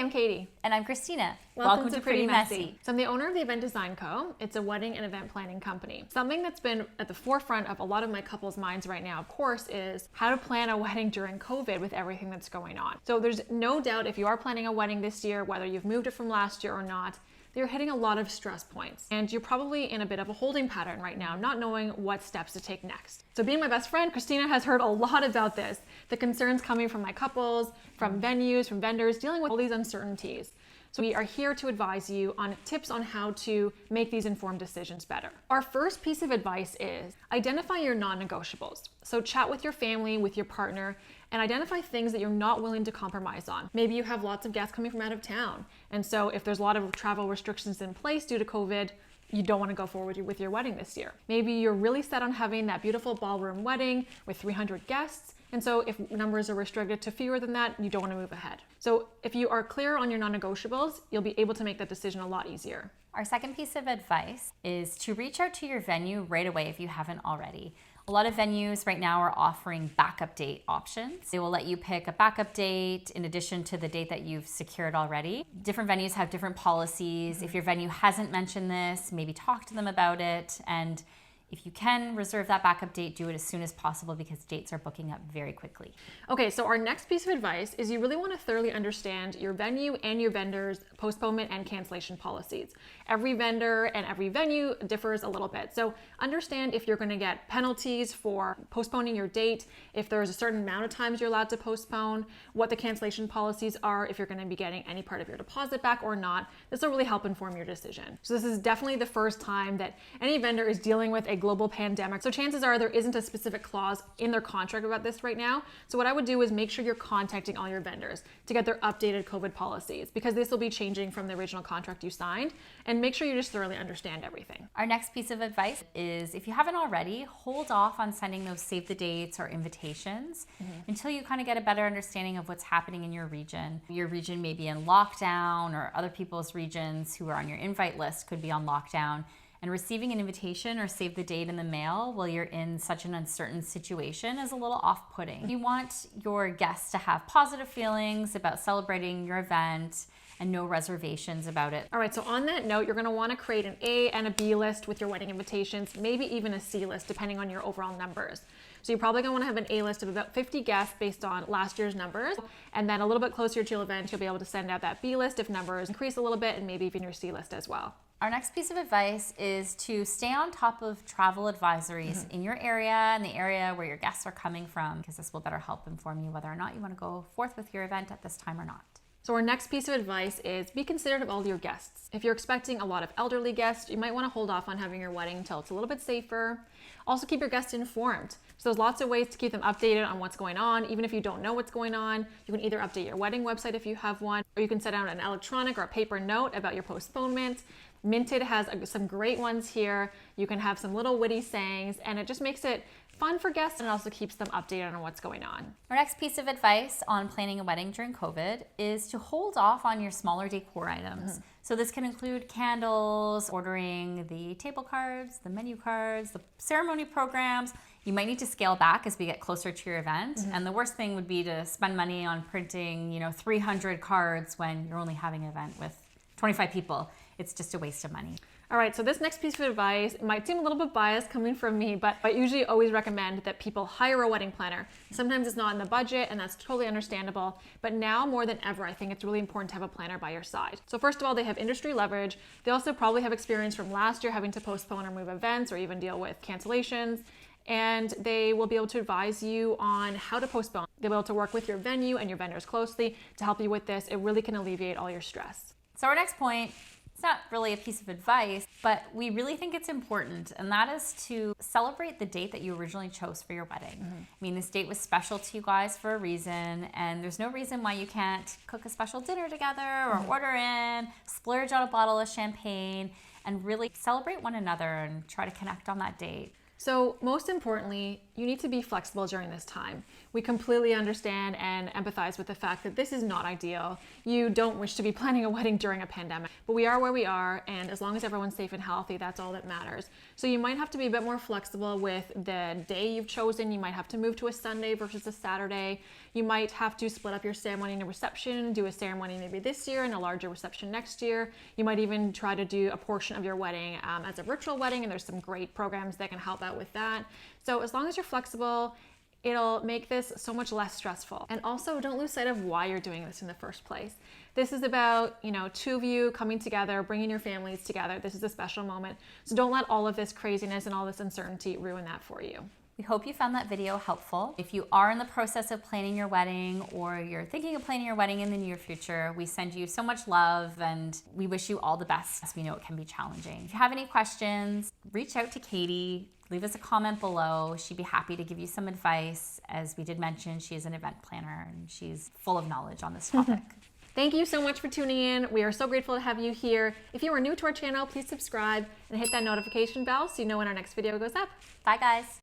I'm Katie. And I'm Kristina. Welcome to Pretty Messy. So I'm the owner of the Event Design Co. It's a wedding and event planning company. Something that's been at the forefront of a lot of my couples' minds right now, of course, is how to plan a wedding during COVID with everything that's going on. So there's no doubt if you are planning a wedding this year, whether you've moved it from last year or not, you're hitting a lot of stress points. And you're probably in a bit of a holding pattern right now, not knowing what steps to take next. So being my best friend, Kristina has heard a lot about this. The concerns coming from my couples, from venues, from vendors, dealing with all these uncertainties. So we are here to advise you on tips on how to make these informed decisions better. Our first piece of advice is identify your non-negotiables. So chat with your family, with your partner, and identify things that you're not willing to compromise on. Maybe you have lots of guests coming from out of town. And so if there's a lot of travel restrictions in place due to COVID, you don't want to go forward with your wedding this year. Maybe you're really set on having that beautiful ballroom wedding with 300 guests. And so if numbers are restricted to fewer than that, you don't want to move ahead. So if you are clear on your non-negotiables, you'll be able to make that decision a lot easier. Our second piece of advice is to reach out to your venue right away if you haven't already. A lot of venues right now are offering backup date options. They will let you pick a backup date in addition to the date that you've secured already. Different venues have different policies. If your venue hasn't mentioned this, maybe talk to them about it. And if you can reserve that backup date, do it as soon as possible because dates are booking up very quickly. Okay, so our next piece of advice is you really want to thoroughly understand your venue and your vendor's postponement and cancellation policies. Every vendor and every venue differs a little bit. So understand if you're going to get penalties for postponing your date, if there's a certain amount of times you're allowed to postpone, what the cancellation policies are, if you're going to be getting any part of your deposit back or not. This will really help inform your decision. So this is definitely the first time that any vendor is dealing with a global pandemic. So chances are there isn't a specific clause in their contract about this right now. So what I would do is make sure you're contacting all your vendors to get their updated COVID policies because this will be changing from the original contract you signed, and make sure you just thoroughly understand everything. Our next piece of advice is if you haven't already, hold off on sending those save the dates or invitations until you kind of get a better understanding of what's happening in your region. Your region may be in lockdown, or other people's regions who are on your invite list could be on lockdown. And receiving an invitation or save the date in the mail while you're in such an uncertain situation is a little off-putting. You want your guests to have positive feelings about celebrating your event and no reservations about it. All right, so on that note, you're gonna wanna create an A and a B list with your wedding invitations, maybe even a C list depending on your overall numbers. So you're probably gonna wanna have an A list of about 50 guests based on last year's numbers. And then a little bit closer to your event, you'll be able to send out that B list if numbers increase a little bit, and maybe even your C list as well. Our next piece of advice is to stay on top of travel advisories in your area and the area where your guests are coming from, because this will better help inform you whether or not you want to go forth with your event at this time or not. So our next piece of advice is be considerate of all your guests. If you're expecting a lot of elderly guests, you might want to hold off on having your wedding until it's a little bit safer. Also keep your guests informed. So there's lots of ways to keep them updated on what's going on. Even if you don't know what's going on, you can either update your wedding website if you have one, or you can send out an electronic or a paper note about your postponement. Minted has some great ones here. You can have some little witty sayings, and it just makes it fun for guests and also keeps them updated on what's going on. Our next piece of advice on planning a wedding during COVID is to hold off on your smaller decor items. So this can include candles, ordering the table cards, the menu cards, the ceremony programs. You might need to scale back as we get closer to your event. And the worst thing would be to spend money on printing, 300 cards when you're only having an event with 25 people. It's just a waste of money. All right, so this next piece of advice might seem a little bit biased coming from me, but I usually always recommend that people hire a wedding planner. Sometimes it's not in the budget, and that's totally understandable, but now more than ever, I think it's really important to have a planner by your side. So first of all, they have industry leverage. They also probably have experience from last year having to postpone or move events or even deal with cancellations, and they will be able to advise you on how to postpone. They'll be able to work with your venue and your vendors closely to help you with this. It really can alleviate all your stress. So our next point, it's not really a piece of advice, but we really think it's important, and that is to celebrate the date that you originally chose for your wedding. I mean, this date was special to you guys for a reason, and there's no reason why you can't cook a special dinner together or order in, splurge on a bottle of champagne, and really celebrate one another and try to connect on that date. So most importantly, you need to be flexible during this time. We completely understand and empathize with the fact that this is not ideal. You don't wish to be planning a wedding during a pandemic, but we are where we are, and as long as everyone's safe and healthy, that's all that matters. So you might have to be a bit more flexible with the day you've chosen. You might have to move to a Sunday versus a Saturday. You might have to split up your ceremony and a reception, do a ceremony maybe this year and a larger reception next year. You might even try to do a portion of your wedding as a virtual wedding, and there's some great programs that can help out with that. So as long as you're flexible, it'll make this so much less stressful. And also, don't lose sight of why you're doing this in the first place. This is about, two of you coming together, bringing your families together. This is a special moment. So don't let all of this craziness and all this uncertainty ruin that for you. We hope you found that video helpful. If you are in the process of planning your wedding, or you're thinking of planning your wedding in the near future, we send you so much love and we wish you all the best, as we know it can be challenging. If you have any questions, reach out to Katie. Leave us a comment below. She'd be happy to give you some advice. As we did mention, she is an event planner and she's full of knowledge on this topic. Thank you so much for tuning in. We are so grateful to have you here. If you are new to our channel, please subscribe and hit that notification bell so you know when our next video goes up. Bye, guys.